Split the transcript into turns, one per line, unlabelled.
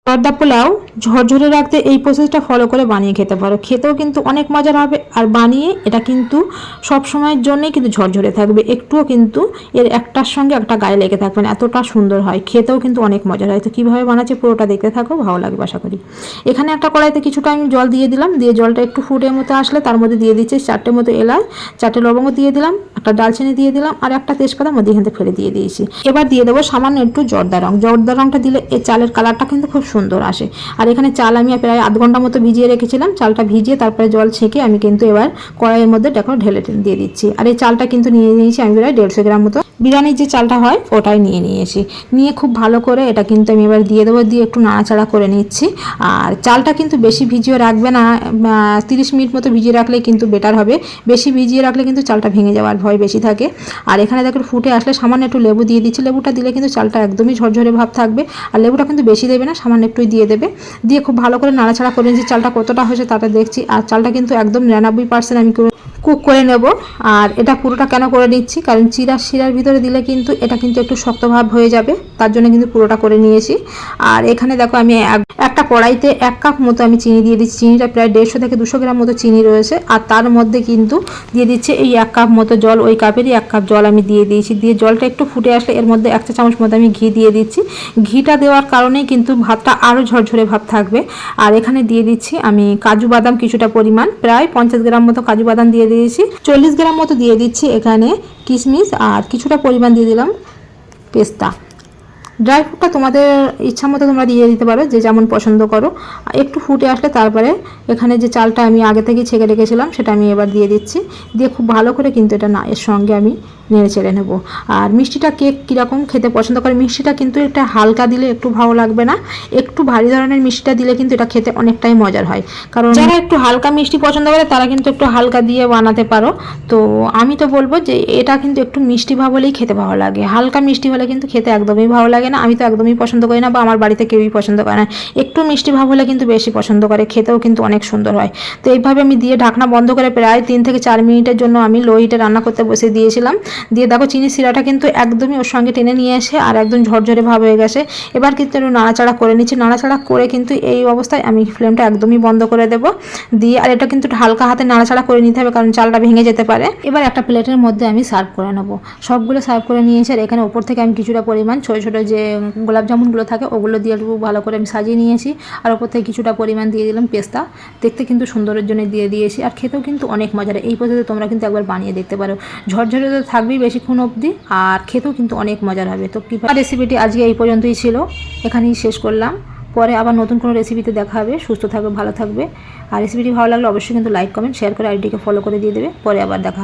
জর্দা পোলাও ঝরঝরে রাখতে এই প্রসেসটা ফলো করে বানিয়ে খেতে পারো, খেতেও কিন্তু অনেক মজার হবে। আর বানিয়ে এটা কিন্তু সব সময়ের জন্যই কিন্তু ঝরঝরে থাকবে, একটুও কিন্তু এর একটার সঙ্গে একটা গায়ে লেগে থাকবে না, এতটা সুন্দর হয়, খেতেও কিন্তু অনেক মজার হয়। তো কীভাবে বানাচ্ছি পুরোটা দেখতে থাকো, ভালো লাগবে আশা করি। এখানে একটা কড়াইতে কিছুটা আমি জল দিয়ে দিলাম, দিয়ে জলটা একটু ফুটে মতো আসলে তার মধ্যে দিয়ে দিচ্ছি 4টে মতো এলাচ, 4টে লবঙ্গ দিয়ে দিলাম, একটা ডালচিনি দিয়ে দিলাম, আর একটা তেজপাতা মধ্যখান থেকে ফেলে দিয়ে দিয়েছি। এবার দিয়ে দেবো সামান্য একটু জর্দা রং। জর্দা রংটা দিলে এই চালের কালারটা কিন্তু খুব সুন্দর আসে। আর এখানে চাল আমি প্রায় আধ ঘন্টা মতো ভিজিয়ে রেখেছিলাম, চালটা ভিজিয়ে তারপরে জল ছেঁকে আমি কিন্তু এবার কড়াইয়ের মধ্যে দেখো ঢেলে দিয়ে দিচ্ছি। আর এই চালটা কিন্তু নিয়ে নিয়েছি আমি প্রায় 150 গ্রাম মতো, বিরিয়ানির যে চালটা হয় ওটাই নিয়ে নিয়েছি। নিয়ে খুব ভালো করে এটা কিন্তু আমি এবার দিয়ে দেবো, দিয়ে একটু নাড়াচাড়া করে নিচ্ছি। আর চালটা কিন্তু বেশি ভিজিয়ে রাখবে না, 30 মিনিট মতো ভিজিয়ে রাখলে কিন্তু বেটার হবে। বেশি ভিজিয়ে রাখলে কিন্তু চালটা ভেঙে যাওয়ার ভয় বেশি থাকে। আর এখানে দেখো ফুটে আসলে সামান্য একটু লেবু দিয়ে দিচ্ছি, লেবুটা দিলে কিন্তু চালটা একদমই ঝরঝরে ভাব থাকবে। আর লেবুটা কিন্তু বেশি দেবে না, সামান্য একটুই দিয়ে দেবে। দিয়ে খুব ভালো করে নাড়াচাড়া করে নিচ্ছি, চালটা কতটা হয়েছে তাটা দেখছি। আর চালটা কিন্তু একদম 99% আমি কুক করে নেব। আর এটা পুরোটা কেন করে নিচ্ছি, কারণ শিরার ভিতরে দিলে কিন্তু এটা কিন্তু একটু শক্তভাব হয়ে যাবে, তার জন্য কিন্তু পুরোটা করে নিয়েছি। আর এখানে দেখো আমি একটা কড়াইতে 1 কাপ মতো আমি চিনি দিয়ে দিচ্ছি, চিনিটা প্রায় 150 থেকে 200 গ্রাম মতো চিনি রয়েছে। আর তার মধ্যে কিন্তু দিয়ে দিচ্ছে এই 1 কাপ মতো জল, ওই কাপেরই 1 কাপ জল আমি দিয়ে দিয়েছি। দিয়ে জলটা একটু ফুটে আসলে এর মধ্যে 1 চা চামচ মতো আমি ঘি দিয়ে দিচ্ছি। ঘিটা দেওয়ার কারণেই কিন্তু ভাতটা আরও ঝরঝরে ভাব থাকবে। আর এখানে দিয়ে দিচ্ছি আমি কাজু বাদাম কিছুটা পরিমাণ, প্রায় 50 গ্রাম মতো কাজু বাদাম দিয়ে দিয়েছি। 40 গ্রাম মতো দিয়ে দিচ্ছি এখানে কিশমিশ, আর কিছুটা পরিমাণ দিয়ে দিলাম পেস্তা। ড্রাই ফ্রুটটা তোমাদের ইচ্ছা মতো তোমরা দিয়ে দিতে পারো, যে যেমন পছন্দ করো। একটু ফুটে আসলে তারপরে এখানে যে চালটা আমি আগে থেকে ছেঁকে রেখেছিলাম সেটা আমি এবার দিয়ে দিচ্ছি। দিয়ে খুব ভালো করে কিন্তু এটা না এর সঙ্গে আমি নেড়ে চেড়ে নেব। আর মিষ্টিটা কে কীরকম খেতে পছন্দ করে, মিষ্টিটা কিন্তু এটা হালকা দিলে একটু ভালো লাগবে না, একটু ভারী ধরনের মিষ্টিটা দিলে কিন্তু এটা খেতে অনেকটাই মজার হয়। কারণ যারা একটু হালকা মিষ্টি পছন্দ করে তারা কিন্তু একটু হালকা দিয়ে বানাতে পারো। তো আমি তো বলবো যে এটা কিন্তু একটু মিষ্টি ভাব হলেই খেতে ভালো লাগে, হালকা মিষ্টি হলে কিন্তু খেতে একদমই ভালো লাগে না। আমি তো একদমই পছন্দ করি না, বা আমার বাড়িতে কেউই পছন্দ করে না। একটু মিষ্টি ভাব হলে কিন্তু বেশি পছন্দ করে, খেতেও কিন্তু অনেক সুন্দর হয়। তো এইভাবে আমি দিয়ে ঢাকনা বন্ধ করে প্রায় 3 থেকে 4 মিনিটের জন্য আমি লো হিটে রান্না করতে বসে দিয়েছিলাম। দিয়ে দেখো চিনি শিরাটা কিন্তু একদমই ওর সঙ্গে টেনে নিয়ে এসে আর একদম ঝরঝরে ভাব হয়ে গেছে। এবার কিন্তু একটু নাড়াচাড়া করে নিচ্ছি, নাড়াচাড়া করে কিন্তু এই অবস্থায় আমি ফ্লেমটা একদমই বন্ধ করে দেবো। দিয়ে আর এটা কিন্তু হালকা হাতে নাড়াচাড়া করে নিতে হবে, কারণ চালটা ভেঙে যেতে পারে। এবার একটা প্লেটের মধ্যে আমি সার্ভ করে নেবো। সবগুলো সার্ভ করে নিয়েছি। আর এখানে ওপর থেকে আমি কিছুটা পরিমাণ ছোটো ছোটো যে গোলাপ জামুনগুলো থাকে ওগুলো দিয়ে একটু ভালো করে আমি সাজিয়ে নিয়েছি। আর ওপর থেকে কিছুটা পরিমাণ দিয়ে দিলাম পেস্তা, দেখতে কিন্তু সুন্দরের জন্য দিয়ে দিয়েছি। আর খেতেও কিন্তু অনেক মজার। এই পদ্ধতিতে তোমরা কিন্তু একবার বানিয়ে দেখতে পারো, ঝরঝরে তো থাকবেই বেশিক্ষণ অবধি, আর খেতেও কিন্তু অনেক মজার হবে। তো কি রেসিপিটি আজকে এই পর্যন্তই ছিল, এখানেই শেষ করলাম। পরে আবার নতুন কোনো রেসিপিতে দেখা হবে। সুস্থ থাকবে, ভালো থাকবে। আর রেসিপিটি ভালো লাগলে অবশ্যই কিন্তু লাইক, কমেন্ট, শেয়ার করে আইডিকে ফলো করে দিয়ে দেবে। পরে আবার দেখা হবে।